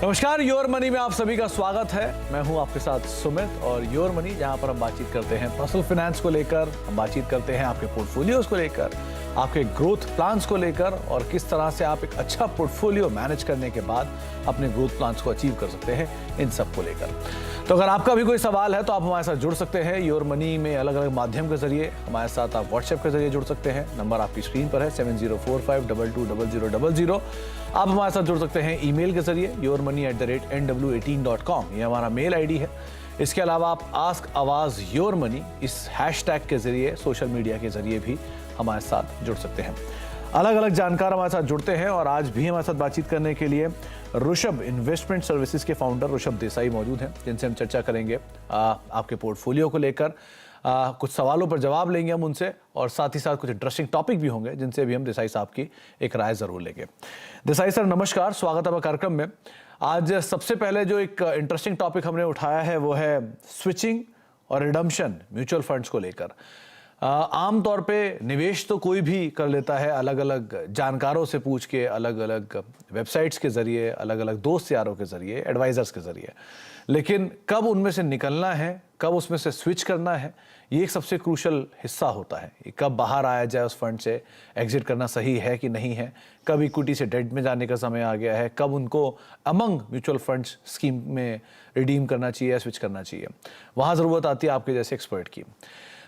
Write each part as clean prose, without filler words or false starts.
नमस्कार, your money में आप सभी का स्वागत है। मैं हूं आपके साथ सुमित और योर मनी जहां पर हम बातचीत करते हैं पर्सनल फाइनेंस को लेकर, हम बातचीत करते हैं आपके पोर्टफोलियोज को लेकर, आपके ग्रोथ प्लान्स को लेकर और किस तरह से आप एक अच्छा पोर्टफोलियो मैनेज करने के बाद अपने ग्रोथ प्लान्स को अचीव कर सकते हैं, इन सब को लेकर। तो अगर आपका भी कोई सवाल है तो आप हमारे साथ जुड़ सकते हैं योर मनी में अलग अलग माध्यम के जरिए। हमारे साथ आप व्हाट्सएप के जरिए जुड़ सकते हैं, नंबर आपकी स्क्रीन पर है 7045220000। आप हमारे साथ जुड़ सकते हैं ईमेल के जरिए yourmoney@nw18.com, ये हमारा मेल आईडी है। इसके अलावा आप आस्क आवाज योर मनी इस हैशटैग के जरिए सोशल मीडिया के जरिए भी हमारे साथ जुड़ सकते हैं। अलग अलग जानकार हमारे साथ जुड़ते हैं और आज भी हमारे साथ बातचीत करने के लिए ऋषभ इन्वेस्टमेंट सर्विसेज के फाउंडर ऋषभ देसाई मौजूद हैं, जिनसे हम चर्चा करेंगे आपके पोर्टफोलियो को लेकर। कुछ सवालों पर जवाब लेंगे हम उनसे और साथ ही साथ कुछ इंटरेस्टिंग टॉपिक भी होंगे जिनसे भी हम देसाई साहब की एक राय जरूर लेंगे। देसाई सर नमस्कार, स्वागत है कार्यक्रम में। आज सबसे पहले जो एक इंटरेस्टिंग टॉपिक हमने उठाया है वो है स्विचिंग और रिडम्पशन म्यूचुअल फंड्स को लेकर। आमतौर पे निवेश तो कोई भी कर लेता है, अलग अलग जानकारों से पूछ के, अलग अलग वेबसाइट्स के जरिए, अलग अलग दोस्त यारों के जरिए, एडवाइजर्स के जरिए, लेकिन कब उनमें से निकलना है, कब उसमें से स्विच करना है, ये एक सबसे क्रूशल हिस्सा होता है। कब बाहर आया जाए उस फंड से, एग्जिट करना सही है कि नहीं है, कब इक्विटी से डेट में जाने का समय आ गया है, कब उनको अमंग म्यूचुअल फंड्स स्कीम में रिडीम करना चाहिए या स्विच करना चाहिए, वहाँ ज़रूरत आती है आपके जैसे एक्सपर्ट की।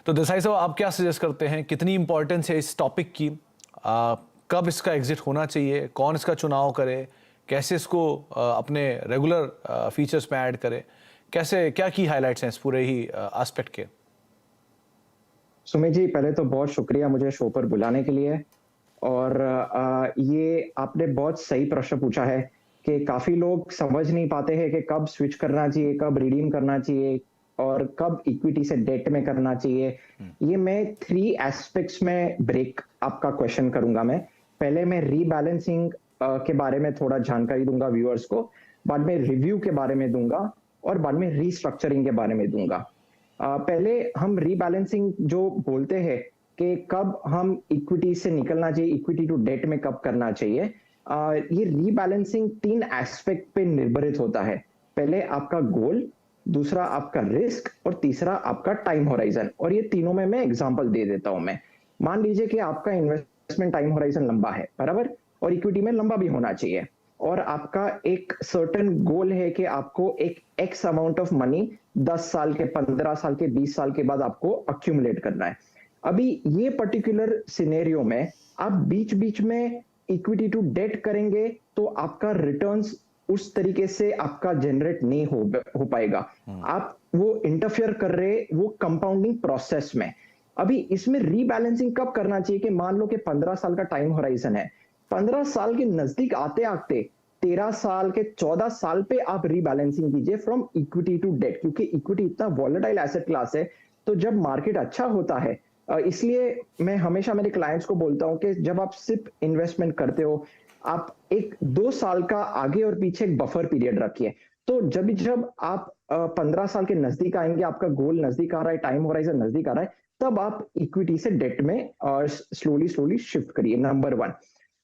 तो देसाई साहब, आप क्या सजेस्ट करते हैं, कितनी इंपॉर्टेंस है इस टॉपिक की, कब इसका एग्जिट होना चाहिए, कौन इसका चुनाव करे, कैसे इसको अपने रेगुलर फीचर्स में ऐड करे, कैसे, क्या की हाइलाइट्स हैं इस पूरे ही एस्पेक्ट के? सुमित जी, पहले तो बहुत शुक्रिया मुझे शो पर बुलाने के लिए। और ये आपने बहुत सही प्रश्न पूछा है कि काफी लोग समझ नहीं पाते हैं कि कब स्विच करना चाहिए, कब रिडीम करना चाहिए और कब इक्विटी से डेट में करना चाहिए। ये मैं 3 एस्पेक्ट्स में ब्रेक आपका क्वेश्चन करूंगा। मैं पहले मैं रीबैलेंसिंग के बारे में थोड़ा जानकारी दूंगा व्यूअर्स को, बाद में रिव्यू के बारे में दूंगा और बाद में रीस्ट्रक्चरिंग के बारे में दूंगा। पहले हम रीबैलेंसिंग जो बोलते हैं कि कब हम इक्विटी से निकलना चाहिए, इक्विटी टू डेट में कब करना चाहिए, ये रीबैलेंसिंग 3 एस्पेक्ट पे निर्भरित होता है। पहले आपका गोल, दूसरा आपका रिस्क और तीसरा आपका टाइम होराइजन। और ये तीनों में मैं एग्जांपल दे देता हूं। मैं मान लीजिए कि आपका इन्वेस्टमेंट टाइम होराइजन लंबा है, बराबर, और इक्विटी में लंबा भी होना चाहिए, और आपका एक सर्टेन गोल है कि आपको एक एक्स अमाउंट ऑफ मनी 10 साल के, 15 साल के, 20 साल के बाद आपको अक्यूमुलेट करना है। अभी ये पर्टिकुलर सिनेरियो में आप बीच बीच में इक्विटी टू डेट करेंगे तो आपका रिटर्न्स उस तरीके से आपका जनरेट नहीं हो पाएगा। आप वो इंटरफेयर कर रहे वो कंपाउंडिंग प्रोसेस में। अभी इसमें रीबैलेंसिंग कब करना चाहिए कि मान लो कि 15 साल का टाइम होराइजन है, 15 साल के नजदीक आते आते 13 साल के 14 साल पे आप रीबैलेंसिंग कीजिए फ्रॉम इक्विटी टू डेट, क्योंकि इक्विटी इतना वॉलेटाइल एसेट क्लास है। तो जब मार्केट अच्छा होता है, इसलिए मैं हमेशा मेरे क्लाइंट्स को बोलता हूं कि जब आप सिर्फ इन्वेस्टमेंट करते हो, आप 1-2 साल का आगे और पीछे एक बफर पीरियड रखिए। तो जब आप 15 साल के नजदीक आएंगे, आपका गोल नजदीक आ रहा है, टाइम होराइजन नजदीक आ रहा है, तब आप इक्विटी से डेट में स्लोली शिफ्ट करिए, नंबर 1।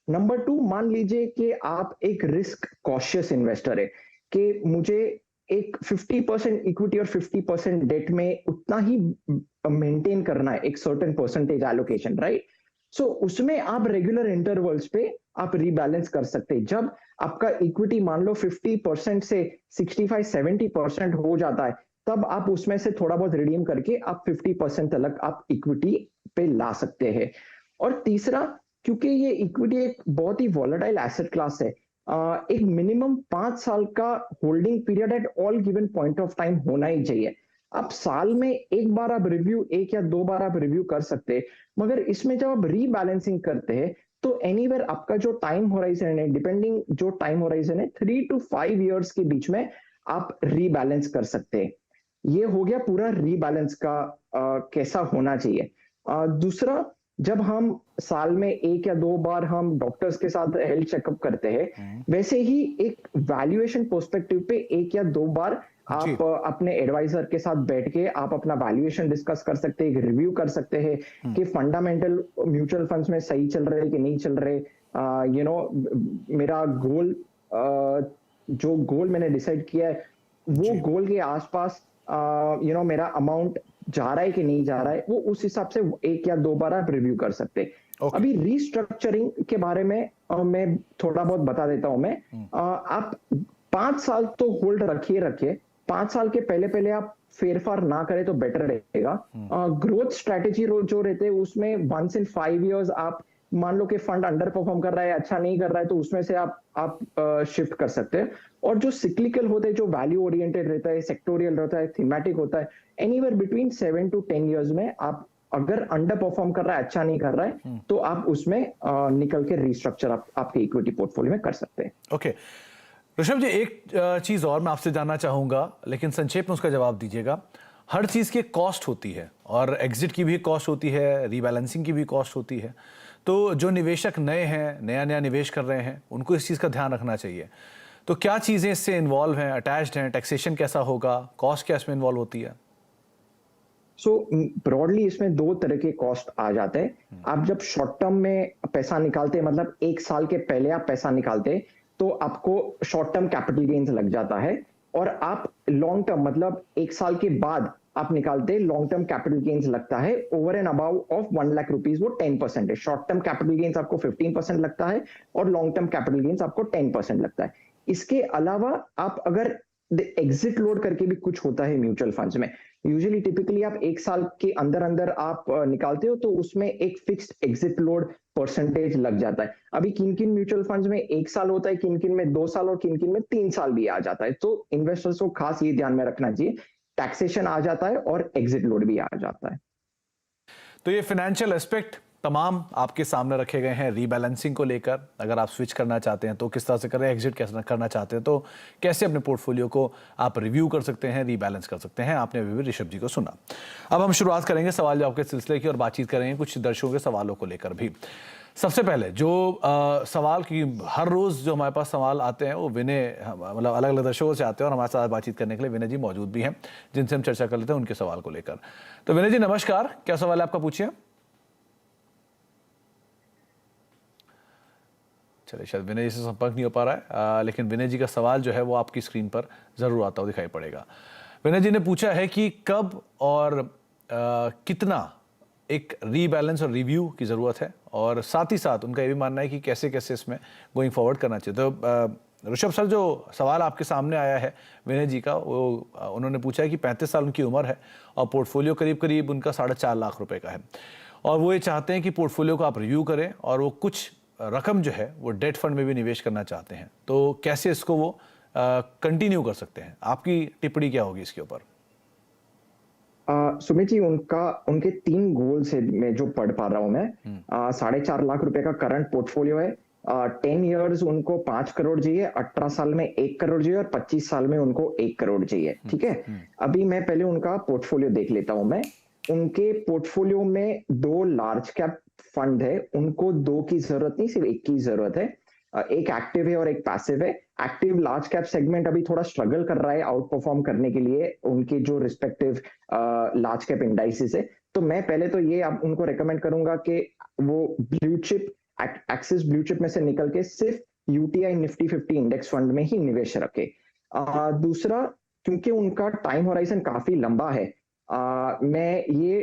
नंबर 2, मान लीजिए कि आप एक रिस्क कॉशियस इन्वेस्टर है कि मुझे एक 50% इक्विटी और 50% डेट में उतना ही मेंटेन करना है, एक सर्टेन परसेंटेज एलोकेशन, राइट। सो उसमें आप रेगुलर इंटरवल्स पे आप रीबैलेंस कर सकते हैं। जब आपका इक्विटी मान लो 50% से 65-70% हो जाता है, तब आप उसमें से थोड़ा बहुत रिडीम करके आप 50% तक आप इक्विटी पे ला सकते हैं। और तीसरा, क्योंकि ये इक्विटी एक बहुत ही वॉलेटाइल एसेट क्लास है, एक मिनिमम 5 साल का holding period at all given point of time होना ही चाहिए। अब साल में एक बार आप रिव्यू, 1 या 2 बार आप रिव्यू कर सकते हैं, मगर इसमें जब आप रीबैलेंसिंग करते हैं तो एनीवेयर आपका जो टाइम होराइजन है, डिपेंडिंग जो टाइम होराइजन है, 3 to 5 इयर्स के बीच में आप रीबैलेंस कर सकते हैं। ये हो गया पूरा रीबैलेंस का कैसा होना चाहिए। दूसरा, जब हम साल में 1 या 2 बार हम डॉक्टर्स के साथ हेल्थ चेकअप करते हैं, वैसे ही एक वैल्यूएशन पर्सपेक्टिव पे 1 या 2 बार आप अपने एडवाइजर के साथ बैठ के आप अपना वैल्यूएशन डिस्कस कर सकते हैं, रिव्यू कर सकते हैं कि फंडामेंटल म्यूचुअल फंड्स में सही चल रहे कि नहीं चल रहे। मेरा गोल जो गोल मैंने डिसाइड किया है वो गोल के आसपास मेरा अमाउंट जा रहा है कि नहीं जा रहा है, वो उस हिसाब से 1 या 2 बार आप रिव्यू कर सकते हैं। अभी रीस्ट्रक्चरिंग के बारे में मैं थोड़ा बहुत बता देता हूं। मैं आप 5 साल तो होल्ड रखिए 5 साल के पहले आप फेरफार ना करें तो बेटर रहेगा। ग्रोथ स्ट्रेटेजी जो रहते हैं उसमें वंस इन 5 इयर्स आप मान लो कि फंड अंडर परफॉर्म कर रहा है, अच्छा नहीं कर रहा है, तो उसमें से आप शिफ्ट कर सकते हैं। और जो सिक्लिकल होते हैं, जो वैल्यू ओरिएंटेड रहता है, सेक्टोरियल रहता है, थीमेटिक होता है, एनीवेयर बिटवीन 7 to 10 इयर्स में आप अगर अंडर परफॉर्म कर रहा है, अच्छा नहीं कर रहा है, तो आप उसमें निकल के रिस्ट्रक्चर आपके इक्विटी पोर्टफोलियो में कर सकते हैं। ओके ऋषभ जी, एक चीज और मैं आपसे जानना चाहूंगा, लेकिन संक्षेप में उसका जवाब दीजिएगा। हर चीज की कॉस्ट होती है और एग्जिट की भी कॉस्ट होती है, रीबैलेंसिंग की भी कॉस्ट होती है। तो जो निवेशक नए हैं, नया निवेश कर रहे हैं, उनको इस चीज़ का ध्यान रखना चाहिए। तो क्या चीज़ें इससे इन्वॉल्व हैं, अटैच्ड हैं, टैक्सेशन कैसा होगा, कॉस्ट क्या इसमें इन्वॉल्व होती है? ब्रॉडली इसमें 2 तरह के कॉस्ट आ जाते हैं। आप जब शॉर्ट टर्म में पैसा निकालते हैं, मतलब 1 साल के पहले आप पैसा निकालते हैं, तो आपको शॉर्ट टर्म कैपिटल गेन्स लग जाता है। और आप लॉन्ग टर्म मतलब 1 साल के बाद आप निकालते हैं, लॉन्ग टर्म कैपिटल गेन्स लगता है over and above of 1 lakh rupees, वो 10% है। शॉर्ट टर्म कैपिटल गेन्स आपको 15% लगता है और लॉन्ग टर्म कैपिटल गेन्स आपको 10% लगता है। इसके अलावा आप अगर एग्जिट लोड करके भी कुछ होता है म्यूचुअल फंड्स में, यूजुअली टिपिकली आप 1 साल के अंदर आप निकालते हो, तो उसमें एक फिक्स्ड एग्जिट लोड परसेंटेज लग जाता है। अभी किन म्यूचुअल फंड्स में 1 साल होता है, किन में 2 साल और किन में 3 साल भी आ जाता है। तो इन्वेस्टर्स को खास ये ध्यान में रखना चाहिए, टैक्सेशन आ जाता है और एग्जिट लोड भी आ जाता है। तो ये फाइनेंशियल एस्पेक्ट तमाम आपके सामने रखे गए हैं रीबैलेंसिंग को लेकर। अगर आप स्विच करना चाहते हैं तो किस तरह से करें, एग्जिट कैसे करना चाहते हैं तो कैसे अपने पोर्टफोलियो को आप रिव्यू कर सकते हैं, रीबैलेंस कर सकते हैं। आपने अभी भी ऋषभ जी को सुना। अब हम शुरुआत करेंगे सवाल जवाब के सिलसिले की और बातचीत करेंगे कुछ दर्शकों के सवालों को लेकर भी। सबसे पहले जो सवाल की हर रोज़ जो हमारे पास सवाल आते हैं वो विनय, मतलब अलग अलग दर्शकों से आते हैं और हमारे साथ बातचीत करने के लिए विनय जी मौजूद भी हैं, जिनसे हम चर्चा कर लेते हैं उनके सवाल को लेकर। तो विनय जी नमस्कार, क्या सवाल है आपका, पूछिए। चलिए, शायद विनय जी से संपर्क नहीं हो पा रहा है, लेकिन विनय जी का सवाल जो है वो आपकी स्क्रीन पर ज़रूर आता हुआ दिखाई पड़ेगा। विनय जी ने पूछा है कि कब और कितना एक रीबैलेंस और रिव्यू की ज़रूरत है, और साथ ही साथ उनका ये भी मानना है कि कैसे कैसे इसमें गोइंग फॉरवर्ड करना चाहिए। तो ऋषभ सर, जो सवाल आपके सामने आया है विनय जी का, वो उन्होंने पूछा है कि 35 साल उनकी उम्र है और पोर्टफोलियो करीब उनका 4.5 लाख रुपए का है, और वो ये चाहते हैं कि पोर्टफोलियो को आप रिव्यू करें और वो कुछ रकम जो है वो डेट फंड में भी निवेश करना चाहते हैं। तो कैसे इसको वो कंटिन्यू कर सकते हैं? आपकी टिप्पणी क्या होगी इसके ऊपर? सुमित जी, उनके 3 गोल्स है मैं जो पढ़ पा रहा हूं मैं। 4.5 लाख रुपए का करंट पोर्टफोलियो है। 10 इयर्स उनको 5 करोड़ चाहिए, 18 साल में 1 करोड़ चाहिए और 25 साल में उनको 1 करोड़ चाहिए। ठीक है, अभी मैं पहले उनका पोर्टफोलियो देख लेता हूं। मैं उनके पोर्टफोलियो में 2 लार्ज कैप फंड है, उनको 2 की जरूरत नहीं, सिर्फ 1 की जरूरत है। एक एक्टिव है और एक पैसिव है। एक्टिव लार्ज कैप सेगमेंट अभी थोड़ा स्ट्रगल कर रहा है आउट परफॉर्म करने के लिए उनके जो रिस्पेक्टिव लार्ज कैप इंडाइसेस है। तो मैं पहले तो ये आप उनको रेकमेंड करूंगा कि वो blue chip, axis blue chip में से निकल के सिर्फ यूटीआई निफ्टी 50 इंडेक्स फंड में ही निवेश रखे। दूसरा, क्योंकि उनका टाइम होराइजन काफी लंबा है, मैं ये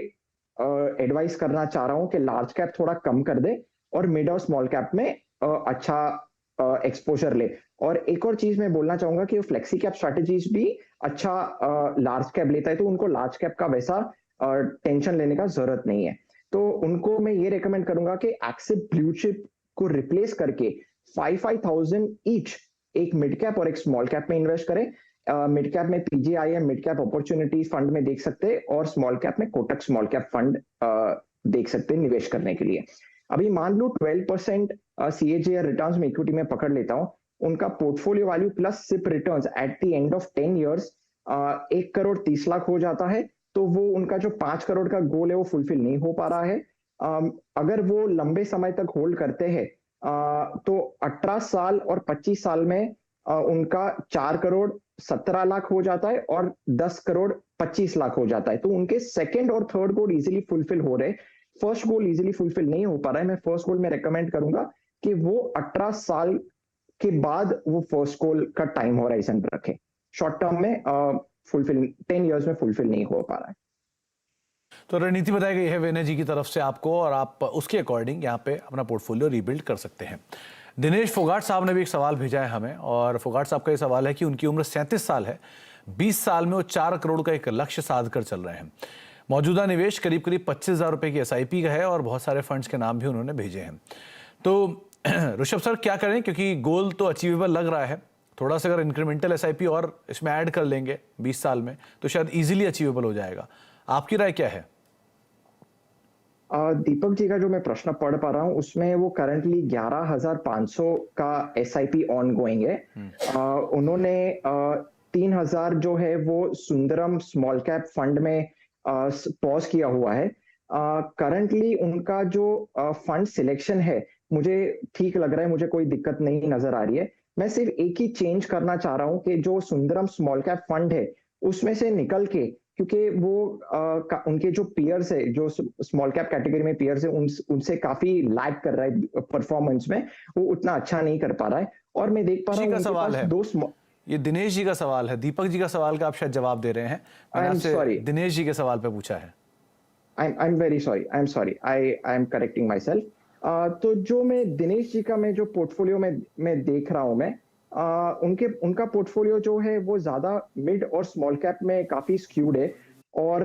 एडवाइस करना चाह रहा हूं कि लार्ज कैप थोड़ा कम कर दे और मिड और स्मॉल कैप में अच्छा एक्सपोजर ले। और एक और चीज मैं बोलना चाहूंगा कि फ्लेक्सी कैप स्ट्रेटेजीज भी अच्छा लार्ज कैप लेता है, तो उनको लार्ज कैप का वैसा टेंशन लेने का जरूरत नहीं है। तो उनको मैं ये रेकमेंड करूंगा कि एक्सिस ब्लू चिप को रिप्लेस करके 5,000 ईच एक मिड कैप और एक स्मॉल कैप में इन्वेस्ट करें। मिड कैप में PGIM mid cap opportunity fund में देख सकते हैं और स्मॉल कैप में कोटक स्मॉल कैप फंड देख सकते हैं निवेश करने के लिए। अभी मान लो 12% सीएजीआर रिटर्न्स में इक्विटी में पकड़ लेता हूं, उनका portfolio value plus SIP returns at the end of 10 years 1 crore 30 lakh हो जाता है। तो वो उनका जो 5 करोड़ का गोल है वो फुलफिल नहीं हो पा रहा है। अगर वो लंबे समय तक होल्ड करते हैं तो 18 साल और 25 साल में उनका 4 करोड़ 17 लाख हो जाता है और 10 करोड़ 25 लाख हो जाता है। तो उनके सेकंड और थर्ड गोल इजीली फुलफिल हो रहे, फर्स्ट गोल इजीली फुलफिल नहीं हो पा रहा है। मैं फर्स्ट गोल में रेकमेंड करूंगा कि वो 18 साल के बाद वो फर्स्ट कॉल का टाइम होराइजन रखे। शॉर्ट टर्म में फुलफिल 10 इयर्स में फुलफिल नहीं हो पा रहा है। तो रणनीति बताई गई है वेने जी की तरफ से आपको, और आप उसके अकॉर्डिंग यहाँ पे अपना पोर्टफोलियो रीबिल्ड कर सकते हैं। दिनेश फोगाट साहब ने भी एक सवाल भेजा है हमें, और फोगाट साहब का ये सवाल है कि उनकी उम्र 37 साल है, 20 साल में वो 4 करोड़ का एक लक्ष्य साध कर चल रहे हैं। मौजूदा निवेश करीब करीब 25,000 रुपए की SIP का है, और बहुत सारे फंड्स के नाम भी उन्होंने भेजे हैं। तो ऋषभ सर क्या करें, क्योंकि गोल तो अचीवेबल लग रहा है, थोड़ा सा अगर इंक्रीमेंटल SIP और इसमें ऐड कर लेंगे 20 साल में तो शायद इजीली अचीवेबल हो जाएगा। आपकी राय क्या है? दीपक जी का जो मैं प्रश्न पढ़ पा रहा हूँ उसमें वो करंटली 11,500 का SIP ऑन गोइंग है। उन्होंने 3,000 जो है वो सुंदरम स्मॉल कैप फंड में पॉज किया हुआ है। करंटली उनका जो फंड सिलेक्शन है मुझे ठीक लग रहा है, मुझे कोई दिक्कत नहीं नजर आ रही है। मैं सिर्फ एक ही चेंज करना चाह रहा हूँ कि जो सुंदरम स्मॉल कैप फंड है उसमें से निकल के, क्योंकि वो उनके जो पीयर्स है, जो स्मॉल कैप कैटेगरी में पीयर्स है, उनसे काफी लैग कर रहा है परफॉर्मेंस में, वो उतना अच्छा नहीं कर पा रहा है। और मैं देख पा रहा हूँ उनके पास दो ये दिनेश जी का सवाल है, दीपक जी का सवाल का आप शायद जवाब दे रहे हैं। मैंने आपसे दिनेश जी के सवाल पे पूछा है। I'm very sorry. I'm sorry. I am correcting myself. तो जो मैं दिनेश जी का मैं जो पोर्टफोलियो में देख रहा हूं मैं, उनका पोर्टफोलियो जो है वो ज्यादा मिड और स्मॉल कैप में काफी स्क्यूड है, और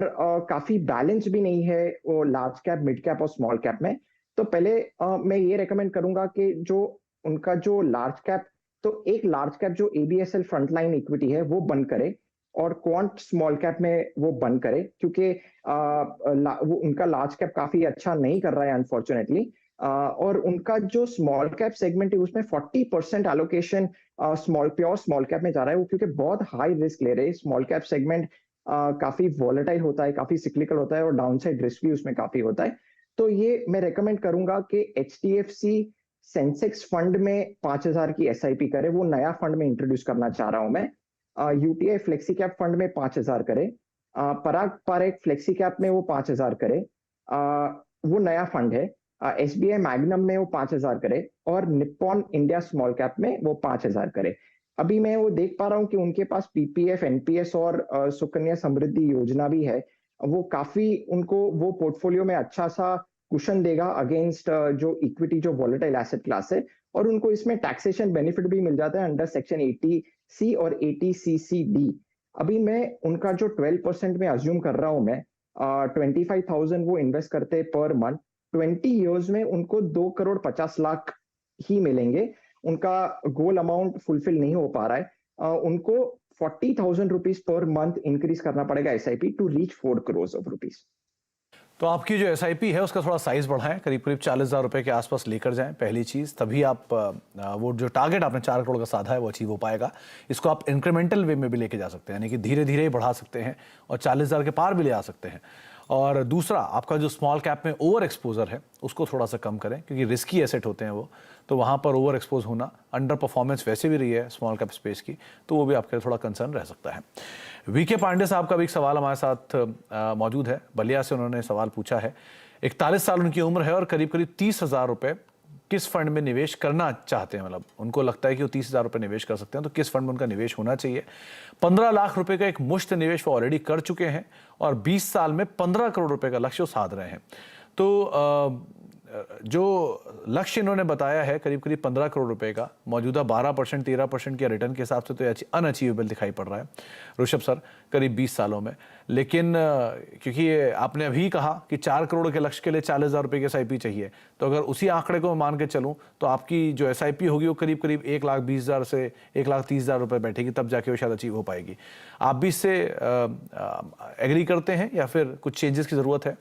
काफी बैलेंस भी नहीं है वो लार्ज कैप, मिड कैप और स्मॉल कैप में। तो पहले मैं ये रेकमेंड करूंगा कि जो उनका जो लार्ज कैप, तो एक लार्ज कैप जो ABSL फ्रंटलाइन इक्विटी है वो बंद करे, और क्वांट स्मॉल कैप में वो बंद करे, क्योंकि वो उनका लार्ज कैप काफी अच्छा नहीं कर रहा है अनफॉर्चुनेटली। और उनका जो स्मॉल कैप सेगमेंट है उसमें 40% एलोकेशन प्योर स्मॉल कैप में जा रहा है, वो क्योंकि बहुत हाई रिस्क ले रहे हैं। स्मॉल कैप सेगमेंट काफी वॉलेटाइल होता है, काफी सिक्लिकल होता है, और डाउनसाइड रिस्क भी उसमें काफी होता है। तो ये मैं रेकमेंड करूंगा कि HDFC सेंसेक्स फंड में 5,000 की SIP करे, वो नया फंड में इंट्रोड्यूस करना चाह रहा हूं मैं। UTI फ्लेक्सी कैप फंड में 5,000 करे, पराग पारेख फ्लेक्सी कैप में वो 5,000 करे, वो नया फंड है। SBI मैग्नम में वो 5,000 करे, और निप्पॉन इंडिया स्मॉल कैप में वो 5,000 करे। अभी मैं वो देख पा रहा हूँ कि उनके पास PPF, NPS और सुकन्या समृद्धि योजना भी है। वो काफी उनको वो पोर्टफोलियो में अच्छा सा कुशन देगा अगेंस्ट जो इक्विटी, जो वॉलेटाइल एसेट क्लास है, और उनको इसमें टैक्सेशन बेनिफिट भी मिल जाता है अंडर सेक्शन 80C और 80CCD। अभी मैं उनका जो 12% में अज्यूम कर रहा हूं मैं, 25,000 वो इन्वेस्ट करते पर मंथ, 20 इयर्स में उनको 2,50,00,000 ही मिलेंगे। उनका गोल अमाउंट फुलफिल नहीं हो पा रहा है। उनको 40,000 रुपीज पर मंथ इंक्रीज करना पड़ेगा SIP to reach 4 crore of rupees. तो आपकी जो SIP है उसका थोड़ा साइज बढ़ाएं, करीब करीब 40,000 रुपए के आसपास लेकर जाएं पहली चीज़, तभी आप वो जो टारगेट आपने 4 करोड़ का साधा है वो अचीव हो पाएगा। इसको आप इंक्रीमेंटल वे में भी लेके जा सकते हैं, यानी कि धीरे धीरे ही बढ़ा सकते हैं और 40,000 के पार भी ले आ सकते हैं। और दूसरा, आपका जो स्मॉल कैप में ओवर एक्सपोजर है उसको थोड़ा सा कम करें, क्योंकि रिस्की एसेट होते हैं वो, तो वहाँ पर ओवर एक्सपोज होना, अंडर परफॉर्मेंस वैसे भी रही है स्मॉल कैप स्पेस की, तो वो भी आपके लिए थोड़ा कंसर्न रह सकता है। VK पांडे साहब का भी एक सवाल हमारे साथ मौजूद है, बलिया से उन्होंने सवाल पूछा है। 41 साल उनकी उम्र है और करीब करीब 30,000 रुपये किस फंड में निवेश करना चाहते हैं, मतलब उनको लगता है कि वो 30,000 रुपये निवेश कर सकते हैं, तो किस फंड में उनका निवेश होना चाहिए। 15 लाख रुपए का एक मुश्त निवेश वो ऑलरेडी कर चुके हैं, और 20 साल में 15 करोड़ रुपए का लक्ष्य साध रहे हैं। तो जो लक्ष्य इन्होंने बताया है करीब करीब 15 करोड़ रुपए का, मौजूदा 12% 13% के रिटर्न के हिसाब से तो अनअचीवेबल दिखाई पड़ रहा है ऋषभ सर, करीब 20 सालों में। लेकिन क्योंकि आपने अभी कहा कि 4 करोड़ के लक्ष्य के लिए 40,000 रुपये की SIP चाहिए, तो अगर उसी आंकड़े को मान के चलूँ तो आपकी जो SIP होगी वो करीब करीब 1,20,000 से 1,30,000 रुपये बैठेगी, तब जाके वो शायद अचीव हो पाएगी। आप भी इससे एग्री करते हैं या फिर कुछ चेंजेस की ज़रूरत है?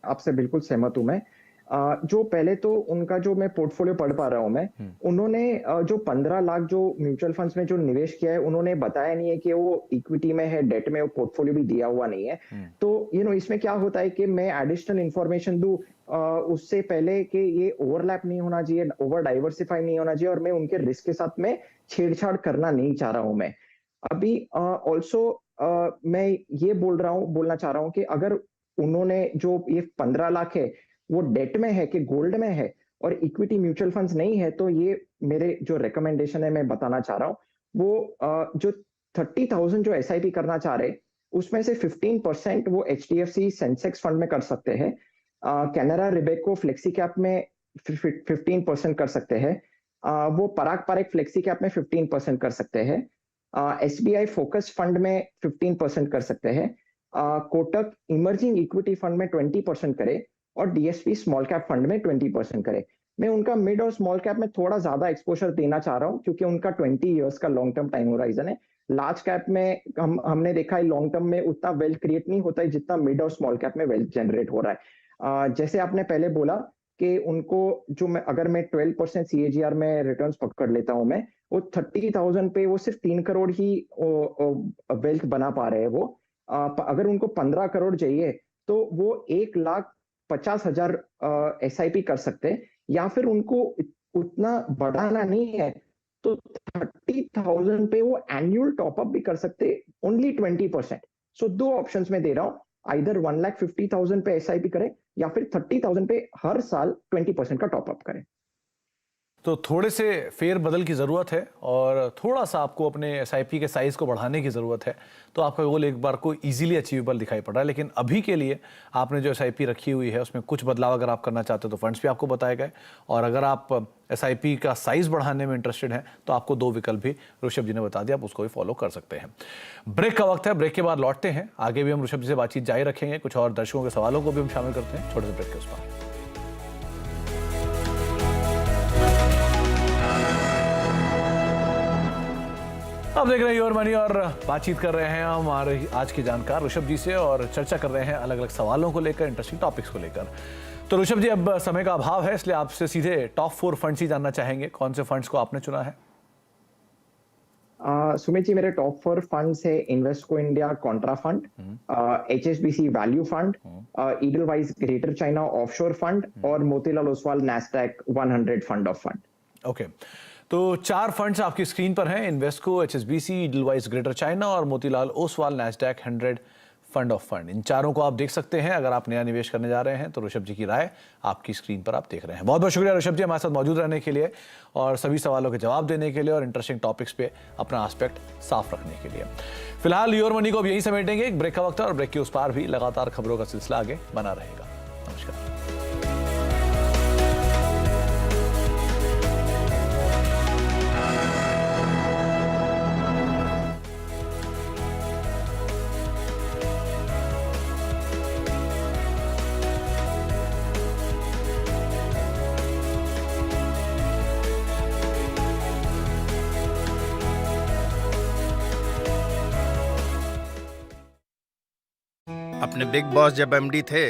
आपसे बिल्कुल सहमत हूं मैं। जो पहले तो उनका जो मैं पोर्टफोलियो पढ़ पा रहा हूं मैं, उन्होंने जो 15 लाख जो म्यूचुअल फंड्स में जो निवेश किया है, उन्होंने बताया नहीं है कि वो इक्विटी में है, डेट में, वो पोर्टफोलियो भी दिया हुआ नहीं है। तो इसमें क्या होता है कि मैं एडिशनल इंफॉर्मेशन दूं उससे पहले कि ये ओवरलैप नहीं होना चाहिए, ओवर डाइवर्सिफाई नहीं होना चाहिए, और मैं उनके रिस्क के साथ में छेड़छाड़ करना नहीं चाह रहा हूं मैं। अभी ऑल्सो मैं ये बोलना चाह रहा हूं कि अगर उन्होंने जो ये 15 लाख है वो डेट में है कि गोल्ड में है, और इक्विटी म्यूचुअल फंड्स नहीं है, तो ये मेरे जो रिकमेंडेशन है मैं बताना चाह रहा हूँ, वो जो 30,000 जो एसआईपी करना चाह रहे, उसमें से 15% वो एचडीएफसी सेंसेक्स फंड में कर सकते हैं, कैनरा रिबेको फ्लेक्सी कैप में 15% कर सकते हैं, वो पराग पारेख फ्लेक्सी कैप में 15% कर सकते हैं, एसबीआई फोकस फंड में 15% कर सकते हैं, कोटक इमर्जिंग इक्विटी फंड में 20% करे और डीएसपी स्मॉल कैप फंड में 20% करे। मैं उनका मिड और स्मॉल कैप में थोड़ा ज्यादा एक्सपोजर देना चाह रहा हूँ क्योंकि उनका 20 इयर्स का लॉन्ग टर्म टाइम होराइजन है। लार्ज कैप में हमने देखा है लॉन्ग टर्म में उतना वेल्थ क्रिएट नहीं होता है जितना मिड और स्मॉल कैप में वेल्थ जनरेट हो रहा है। जैसे आपने पहले बोला कि उनको जो अगर मैं 12% सीएजीआर में रिटर्न्स पकड़ लेता हूं, मैं वो 30,000 पे वो सिर्फ 3 करोड़ ही वेल्थ बना पा रहे हैं। वो अगर उनको 15 करोड़ चाहिए तो वो 1,50,000 एसआईपी कर सकते हैं, या फिर उनको उतना बढ़ाना नहीं है तो 30,000 पे वो एनुअल टॉपअप भी कर सकते, ओनली 20%। सो दो ऑप्शंस में दे रहा हूं, आइदर 1,50,000 पे एसआईपी करें या फिर 30,000 पे हर साल 20% का टॉपअप करें। तो थोड़े से फेर बदल की ज़रूरत है और थोड़ा सा आपको अपने एसआईपी के साइज़ को बढ़ाने की ज़रूरत है, तो आपका गोल एक बार को इजीली अचीवेबल दिखाई पड़ रहा है। लेकिन अभी के लिए आपने जो एसआईपी रखी हुई है उसमें कुछ बदलाव अगर आप करना चाहते हो तो फंड्स भी आपको बताए गए, और अगर आप एसआईपी का साइज़ बढ़ाने में इंटरेस्टेड हैं तो आपको 2 विकल्प भी ऋषभ जी ने बता दिया, आप उसको भी फॉलो कर सकते हैं। ब्रेक का वक्त है, ब्रेक के बाद लौटते हैं, आगे भी हम ऋषभ जी से बातचीत जारी रखेंगे, कुछ और दर्शकों के सवालों को भी हम शामिल करते हैं छोटे से ब्रेक के उस पार। अब देख रहे हैं योर मनी और बातचीत कर रहे हैं हम हमारे आज के जानकार ऋषभ जी से और चर्चा कर रहे हैं अलग अलग सवालों को लेकर, इंटरेस्टिंग टॉपिक्स को लेकर। तो ऋषभ जी, अब समय का अभाव है इसलिए आपसे सीधे टॉप 4 फंड्स ही जानना चाहेंगे, कौन से फंड्स को आपने चुना है? सुमित जी, मेरे टॉप 4 फंड्स है Invesco India contra fund, HSBC value fund, Edelweiss greater China offshore fund और Motilal Oswal Nasdaq 100 fund of fund. Okay, तो 4 फंड्स आपकी स्क्रीन पर हैं, Invesco, HSBC, Edelweiss greater China और Motilal Oswal Nasdaq 100 fund of fund. इन चारों को आप देख सकते हैं अगर आप नया निवेश करने जा रहे हैं तो ऋषभ जी की राय आपकी स्क्रीन पर आप देख रहे हैं। बहुत बहुत शुक्रिया ऋषभ जी हमारे साथ मौजूद रहने के लिए और सभी सवालों के जवाब देने के लिए और इंटरेस्टिंग टॉपिक्स पे अपना एस्पेक्ट साफ रखने के लिए। फिलहाल योर मनी को अब यहीं समेटेंगे, एक ब्रेक का वक्त है और ब्रेक के उस पार भी लगातार खबरों का सिलसिला आगे बना रहेगा। नमस्कार। अपने बिग बॉस जब एमडी थे